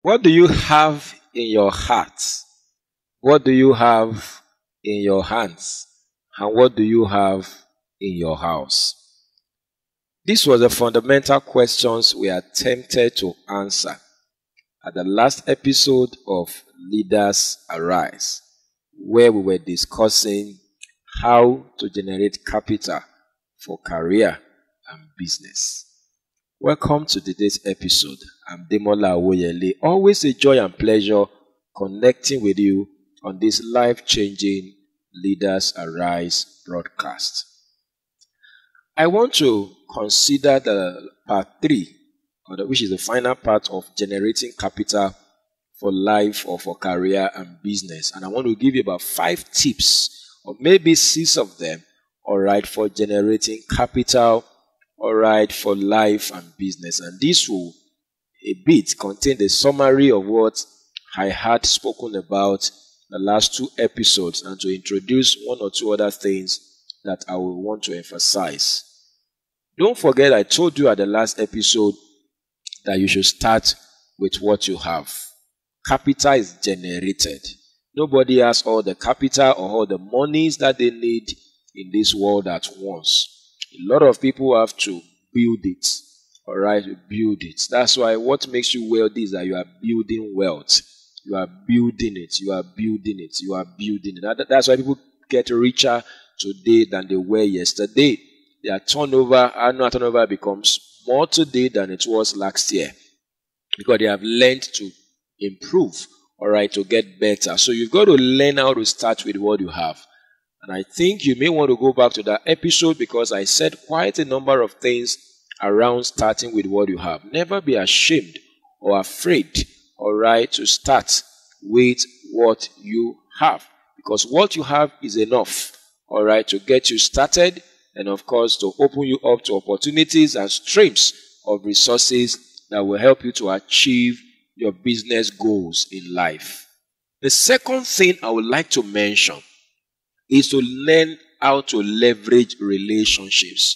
What do you have in your heart? What do you have in your hands? And what do you have in your house? These were the fundamental questions we attempted to answer at the last episode of Leaders Arise, where we were discussing how to generate capital for career and business. Welcome to today's episode. I'm Demola Awoyele. Always a joy and pleasure connecting with you on this life-changing Leaders Arise broadcast. I want to consider the part 3, which is the final part of generating capital for life or for career and business. And I want to give you about 5 tips, or maybe 6 of them, for generating capital, for life and business. And this will a bit contain the summary of what I had spoken about the last 2 episodes, and to introduce 1 or 2 other things that I will want to emphasize. Don't forget, I told you at the last episode that you should start with what you have. Capital is generated. Nobody has all the capital or all the monies that they need in this world at once. A lot of people have to build it. Build it. That's why what makes you wealthy is that you are building wealth. You are building it. You are building it. You are building it. That's why people get richer today than they were yesterday. Their annual turnover becomes more today than it was last year, because they have learned to improve, to get better. So you've got to learn how to start with what you have. And I think you may want to go back to that episode, because I said quite a number of things around starting with what you have. Never be ashamed or afraid, to start with what you have, because what you have is enough, to get you started, and of course to open you up to opportunities and streams of resources that will help you to achieve your business goals in life. The second thing I would like to mention is to learn how to leverage relationships.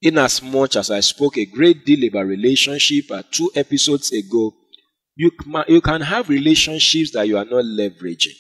In as much as I spoke a great deal about relationship 2 episodes ago, you can have relationships that you are not leveraging.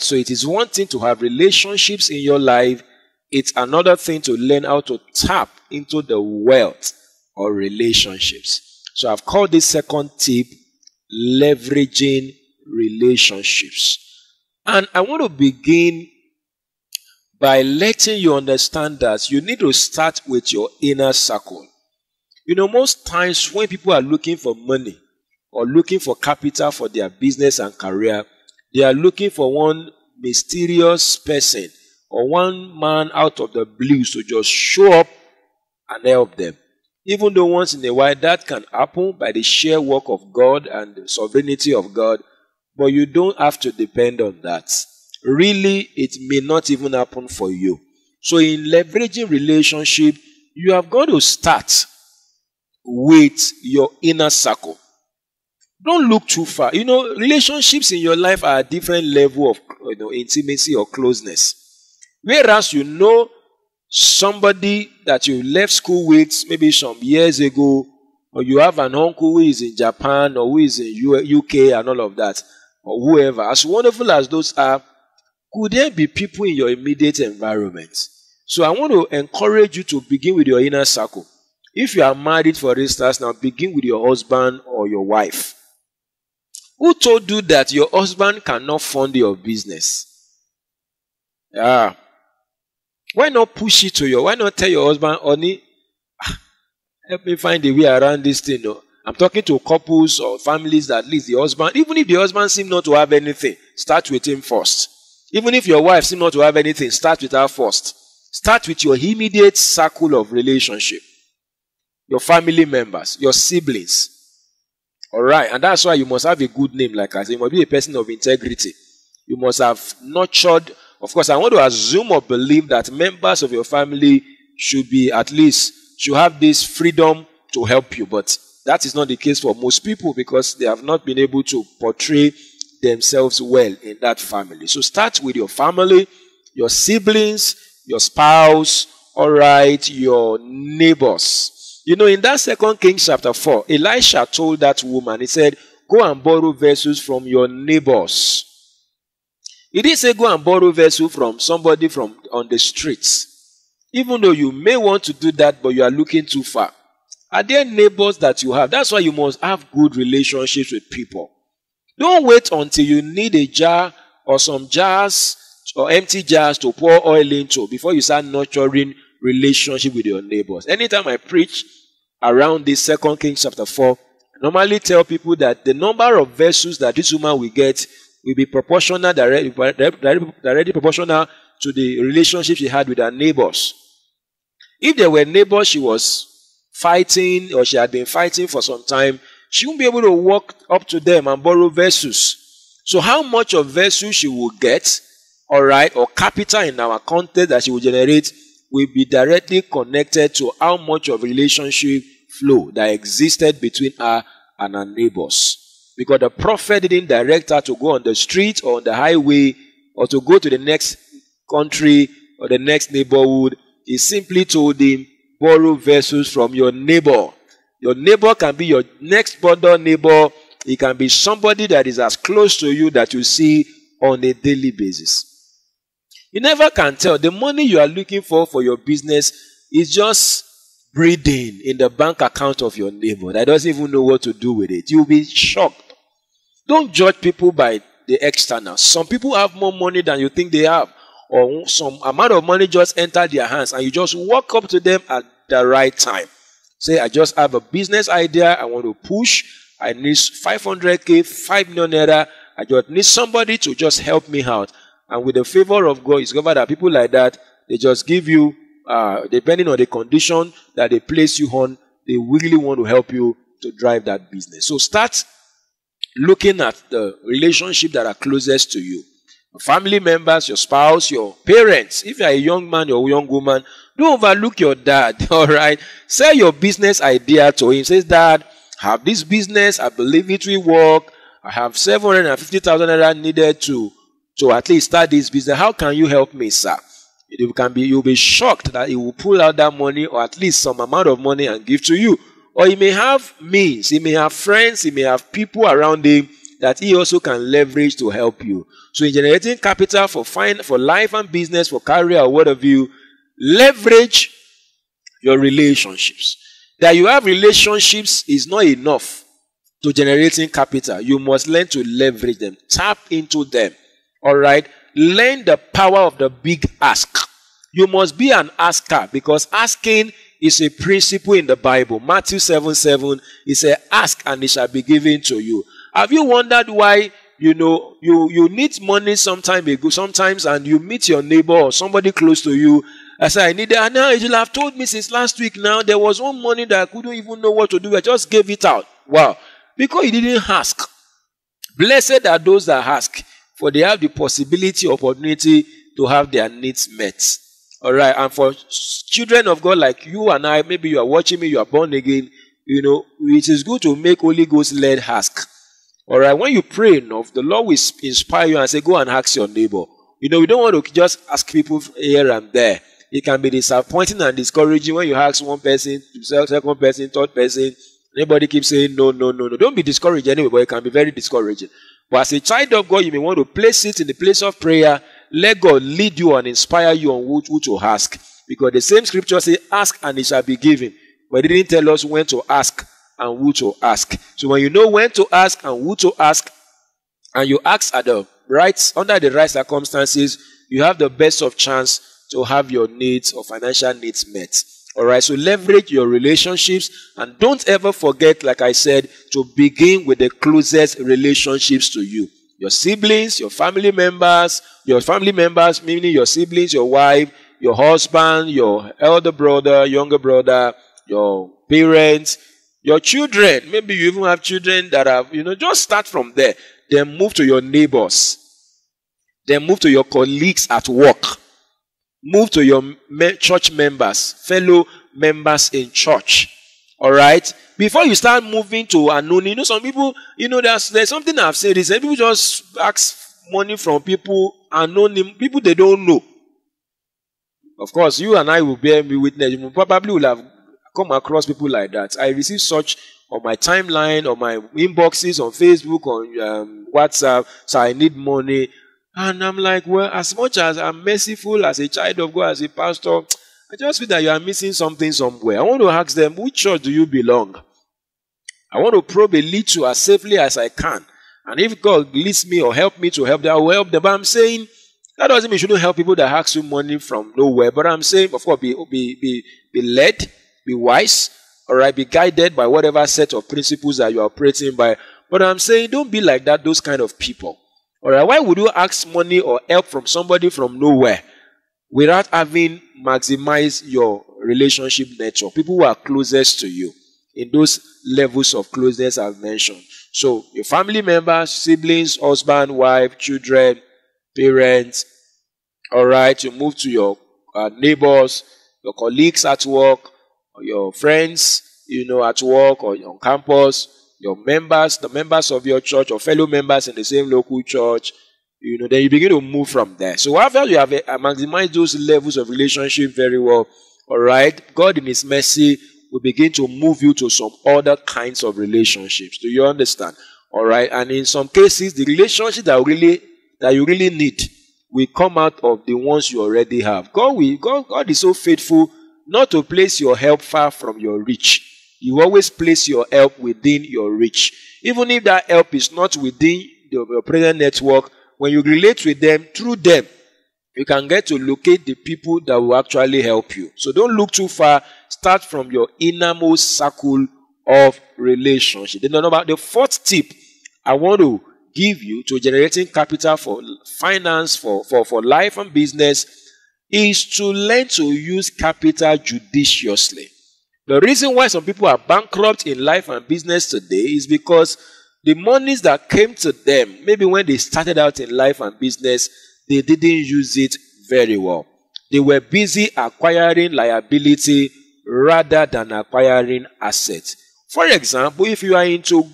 So it is one thing to have relationships in your life. It's another thing to learn how to tap into the wealth of relationships. So I've called this second tip leveraging relationships. And I want to begin by letting you understand that you need to start with your inner circle. Most times when people are looking for money or looking for capital for their business and career, they are looking for one mysterious person or one man out of the blue to just show up and help them. Even though once in a while that can happen by the sheer work of God and the sovereignty of God, but you don't have to depend on that. Really, it may not even happen for you. So in leveraging relationship, you have got to start with your inner circle. Don't look too far. Relationships in your life are a different level of intimacy or closeness. Whereas somebody that you left school with maybe some years ago, or you have an uncle who is in Japan or who is in UK and all of that, or whoever, as wonderful as those are, could there be people in your immediate environment? So I want to encourage you to begin with your inner circle. If you are married, for instance, now begin with your husband or your wife. Who told you that your husband cannot fund your business? Why not push it to you? Why not tell your husband, honey, help me find a way around this thing? I'm talking to couples or families that at least the husband, even if the husband seems not to have anything, start with him first. Even if your wife seems not to have anything, start with her first. Start with your immediate circle of relationship. your family members, your siblings. All right. And that's why you must have a good name, like I said. You must be a person of integrity. You must have nurtured. Of course, I want to assume or believe that members of your family should have this freedom to help you. But that is not the case for most people because they have not been able to portray themselves well in that family. So start with your family, your siblings, your spouse, all right, your neighbors. In that 2 Kings chapter 4, Elisha told that woman, he said, go and borrow vessels from your neighbors. He didn't say go and borrow vessels from somebody on the streets. Even though you may want to do that, but you are looking too far. Are there neighbors that you have? That's why you must have good relationships with people. Don't wait until you need a jar or some jars or empty jars to pour oil into before you start nurturing relationship with your neighbors. Anytime I preach around this 2 Kings chapter 4, I normally tell people that the number of vessels that this woman will get will be proportional, directly proportional to the relationship she had with her neighbors. If there were neighbors she was fighting or she had been fighting for some time, she won't be able to walk up to them and borrow vessels. So how much of vessels she will get, all right, or capital in our context that she will generate will be directly connected to how much of relationship flow that existed between her and her neighbors. Because the prophet didn't direct her to go on the street or on the highway or to go to the next country or the next neighborhood. He simply told him, borrow vessels from your neighbor. Your neighbor can be your next door neighbor. It can be somebody that is as close to you that you see on a daily basis. You never can tell. The money you are looking for your business is just breathing in the bank account of your neighbor that doesn't even know what to do with it. You'll be shocked. Don't judge people by the external. Some people have more money than you think they have, or some amount of money just entered their hands and you just walk up to them at the right time. Say, I just have a business idea I want to push. I need 500K, 5 million naira. I just need somebody to just help me out. And with the favor of God, it's discovered that people like that, they just give you, depending on the condition that they place you on, they really want to help you to drive that business. So start looking at the relationship that are closest to you. Your family members, your spouse, your parents. If you're a young man or a young woman, don't overlook your dad, all right? Sell your business idea to him. Says, Dad, I have this business. I believe it will work. I have 750,000 naira needed to at least start this business. How can you help me, sir? You'll be shocked that he will pull out that money or at least some amount of money and give to you. Or he may have means, he may have friends, he may have people around him that he also can leverage to help you. So in generating capital for life and business, for career or whatever you, leverage your relationships. That you have relationships is not enough to generating capital. You must learn to leverage them. Tap into them. All right? Learn the power of the big ask. You must be an asker because asking is a principle in the Bible. Matthew 7:7, it says, ask and it shall be given to you. Have you wondered why, you need money sometimes and you meet your neighbor or somebody close to you. I say, I need it. And now you have told me since last week now, there was one money that I couldn't even know what to do. I just gave it out. Wow. Because you didn't ask. Blessed are those that ask, for they have the possibility, opportunity to have their needs met. All right. And for children of God like you and I, maybe you are watching me, you are born again, it is good to make Holy Ghost led ask. All right. When you pray enough, the Lord will inspire you and say, go and ask your neighbor. We don't want to just ask people here and there. It can be disappointing and discouraging when you ask one person, second person, third person. Anybody keeps saying no. Don't be discouraged anyway, but it can be very discouraging. But as a child of God, you may want to place it in the place of prayer. Let God lead you and inspire you on who to ask. Because the same scripture says, ask and it shall be given. But it didn't tell us when to ask and who to ask. So when you know when to ask and who to ask, and you ask under the right circumstances, you have the best of chance to have your needs or financial needs met. All right, so leverage your relationships and don't ever forget, like I said, to begin with the closest relationships to you. Your siblings, your family members, meaning your siblings, your wife, your husband, your elder brother, younger brother, your parents, your children. Maybe you even have children that have, just start from there. Then move to your neighbors. Then move to your colleagues at work. Move to your church members, fellow members in church. All right? Before you start moving to unknown, some people, there's something I've said is that people just ask money from people, unknown people they don't know. Of course, you and I will bear me witness. You probably will have come across people like that. I receive such on my timeline, on my inboxes, on Facebook, on WhatsApp. So I need money. And I'm like, well, as much as I'm merciful as a child of God, as a pastor, I just feel that you are missing something somewhere. I want to ask them, which church do you belong? I want to probe a little as safely as I can. And if God leads me or help me to help them, I will help them. But I'm saying, that doesn't mean you shouldn't help people that ask you money from nowhere. But I'm saying, of course, be led, be wise, all right, be guided by whatever set of principles that you are operating by. But I'm saying, don't be like that, those kind of people. All right, why would you ask money or help from somebody from nowhere without having maximized your relationship network? People who are closest to you in those levels of closeness I've mentioned. So, your family members, siblings, husband, wife, children, parents, all right, you move to your neighbors, your colleagues at work, or your friends, at work or on campus, your members, the members of your church, or fellow members in the same local church, then you begin to move from there. So after you have maximized those levels of relationship very well, all right, God in His mercy will begin to move you to some other kinds of relationships. Do you understand? All right, and in some cases, the relationship that you really need will come out of the ones you already have. God is so faithful not to place your help far from your reach. You always place your help within your reach. Even if that help is not within your present network, when you relate with them, through them, you can get to locate the people that will actually help you. So don't look too far. Start from your innermost circle of relationship. Then about the fourth tip I want to give you to generating capital for finance, for life and business, is to learn to use capital judiciously. The reason why some people are bankrupt in life and business today is because the monies that came to them, maybe when they started out in life and business, they didn't use it very well. They were busy acquiring liability rather than acquiring assets. For example, if you are into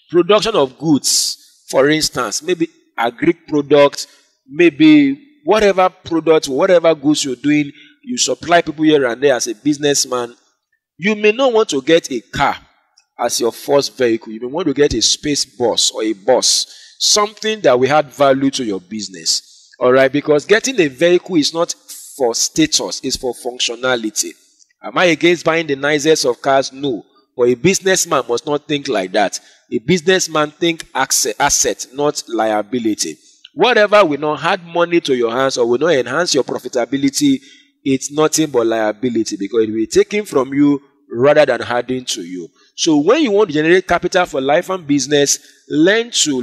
production of goods, for instance, maybe agri products, maybe whatever product, whatever goods you're doing, you supply people here and there as a businessman, you may not want to get a car as your first vehicle. You may want to get a space bus or a bus, something that will add value to your business. All right, because getting a vehicle is not for status, it's for functionality. Am I against buying the nicest of cars? No. But a businessman must not think like that. A businessman think asset, not liability. Whatever will not add money to your hands or will not enhance your profitability, it's nothing but liability, because it will be taken from you rather than adding to you. So when you want to generate capital for life and business, learn to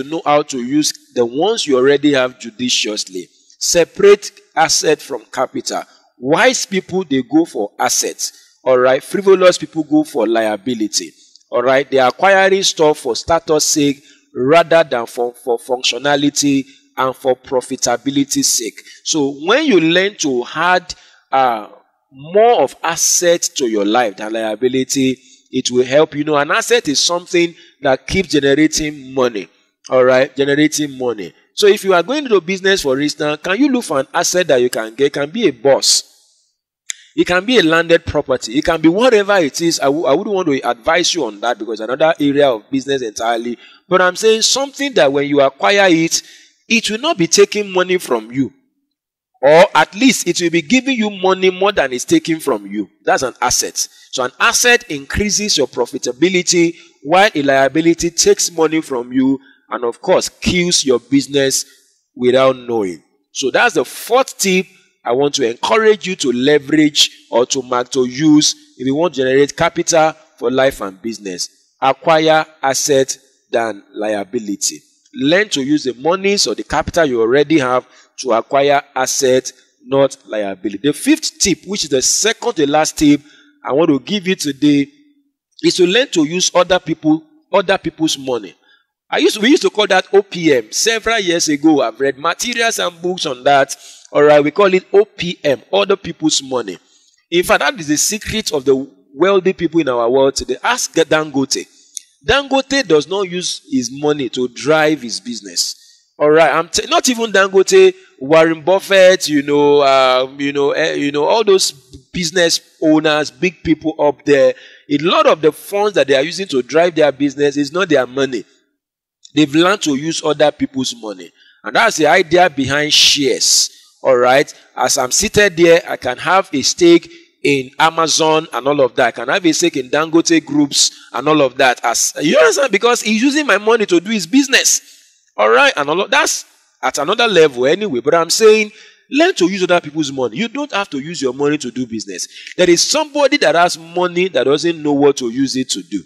know how to use the ones you already have judiciously. Separate asset from capital. Wise people, they go for assets. All right. Frivolous people go for liability. All right. They are acquiring stuff for status sake rather than for functionality and for profitability's sake. So when you learn to add more of assets to your life than liability, it will help. An asset is something that keeps generating money. All right, generating money. So if you are going into business, for instance, can you look for an asset that you can get? It can be a bus. It can be a landed property. It can be whatever it is. I wouldn't want to advise you on that because it's another area of business entirely. But I'm saying something that when you acquire it, it will not be taking money from you. Or at least it will be giving you money more than it's taking from you. That's an asset. So an asset increases your profitability, while a liability takes money from you and, of course, kills your business without knowing. So that's the fourth tip I want to encourage you to leverage or to use if you want to generate capital for life and business. Acquire asset than liability. Learn to use the monies or the capital you already have to acquire assets not liability. The fifth tip, which is the second to last tip I want to give you today, is to learn to use other people's money. We used to call that OPM. Several years ago, I've read materials and books on that. All right, we call it OPM, other people's money. In fact, that is the secret of the wealthy people in our world today. Ask Dangote. Dangote does not use his money to drive his business. All right, not even Dangote, Warren Buffett, all those business owners, big people up there. A lot of the funds that they are using to drive their business is not their money. They've learned to use other people's money. And that's the idea behind shares. All right. As I'm seated there, I can have a stake in Amazon and all of that. I can have a stake in Dangote groups and all of that. You understand? Because he's using my money to do his business. All right. And all of that's at another level anyway. But I'm saying, learn to use other people's money. You don't have to use your money to do business. There is somebody that has money that doesn't know what to use it to do.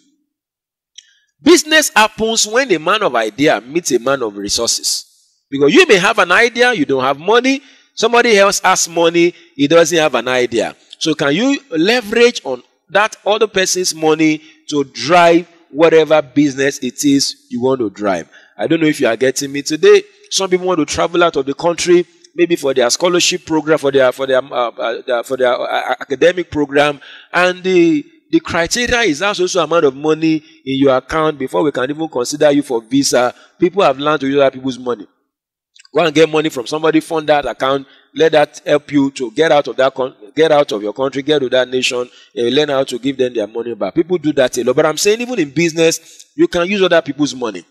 Business happens when a man of idea meets a man of resources. Because you may have an idea, you don't have money. Somebody else has money, he doesn't have an idea. So can you leverage on that other person's money to drive whatever business it is you want to drive? I don't know if you are getting me today. Some people want to travel out of the country, maybe for their scholarship program, for their academic program, and the criteria is also amount of money in your account before we can even consider you for visa. People have learned to use other people's money. Go and get money from somebody, fund that account, let that help you to get out of your country, get to that nation, and learn how to give them their money back. People do that a lot. But I'm saying even in business, you can use other people's money.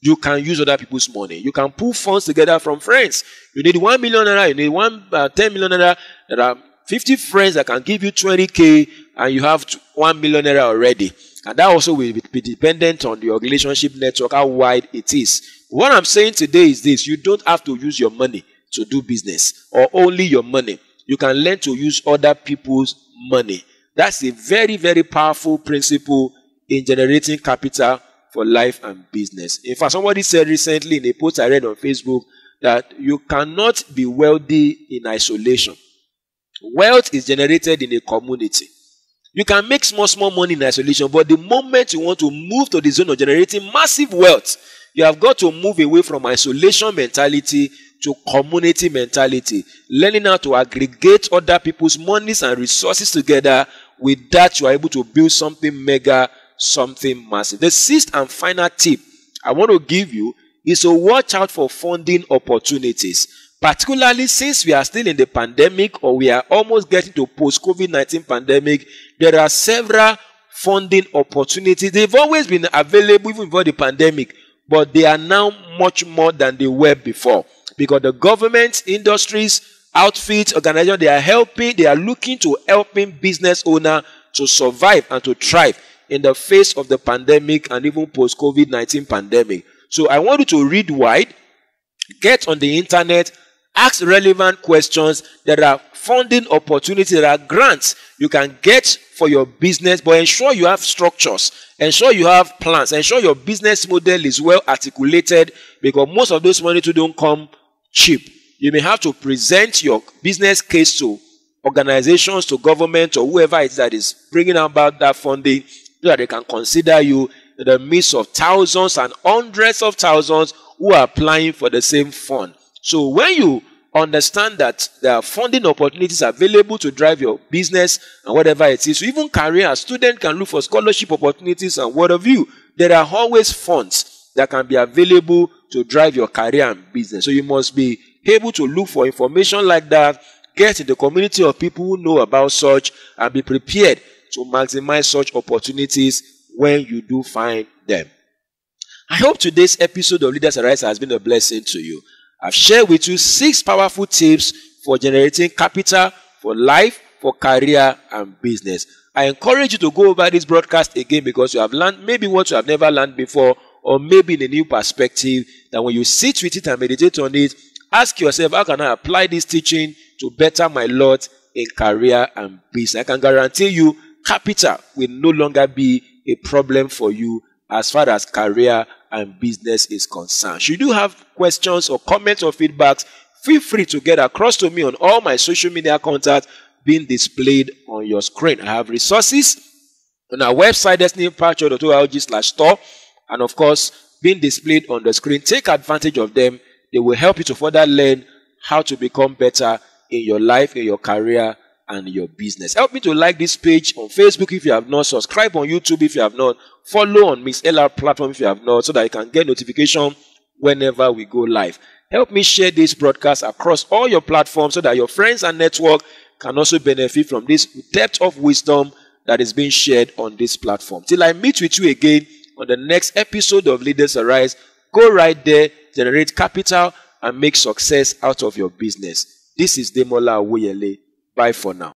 You can use other people's money. You can pull funds together from friends. You need 1 million naira, you need 10 million naira. There are 50 friends that can give you 20K and you have 1 million naira already. And that also will be dependent on your relationship network, how wide it is. What I'm saying today is this: you don't have to use your money to do business or only your money. You can learn to use other people's money. That's a very, very powerful principle in generating capital for life and business. In fact, somebody said recently in a post I read on Facebook that you cannot be wealthy in isolation. Wealth is generated in a community. You can make small money in isolation, but the moment you want to move to the zone of generating massive wealth, you have got to move away from isolation mentality to community mentality. Learning how to aggregate other people's monies and resources together. With that, you are able to build something mega, something massive. The sixth and final tip I want to give you is to watch out for funding opportunities. Particularly since we are still in the pandemic, or we are almost getting to post-COVID-19 pandemic, there are several funding opportunities. They've always been available even before the pandemic, but they are now much more than they were before. Because the government, industries, outfits, organizations, they are looking to helping business owners to survive and to thrive in the face of the pandemic and even post-COVID-19 pandemic. So I want you to read wide, get on the internet, ask relevant questions. There are funding opportunities, there are grants you can get for your business, but ensure you have structures, ensure you have plans, ensure your business model is well articulated, because most of those money too don't come cheap. You may have to present your business case to organizations, to government, or whoever it is that is bringing about that funding, so that they can consider you in the midst of thousands and hundreds of thousands who are applying for the same fund. So when you understand that there are funding opportunities available to drive your business and whatever it is, so even career, student can look for scholarship opportunities and what have you. There are always funds that can be available to drive your career and business. So you must be able to look for information like that, get in the community of people who know about such, and be prepared to maximize such opportunities when you do find them. I hope today's episode of Leaders Arise has been a blessing to you. I've shared with you 6 powerful tips for generating capital for life, for career, and business. I encourage you to go over this broadcast again, because you have learned maybe what you have never learned before, or maybe in a new perspective, that when you sit with it and meditate on it, ask yourself, how can I apply this teaching to better my lot in career and business? I can guarantee you capital will no longer be a problem for you as far as career and business is concerned. Should you have questions or comments or feedbacks, feel free to get across to me on all my social media contacts being displayed on your screen. I have resources on our website, destinypatch.org/store, and of course, being displayed on the screen. Take advantage of them. They will help you to further learn how to become better in your life, in your career, and your business. Help me to like this page on Facebook if you have not, subscribe on YouTube if you have not, follow on Miss LR platform if you have not, so that you can get notification whenever we go live. Help me share this broadcast across all your platforms so that your friends and network can also benefit from this depth of wisdom that is being shared on this platform. Till I meet with you again on the next episode of Leaders Arise, go right there, generate capital, and make success out of your business. This is Demola Awoyele. Bye for now.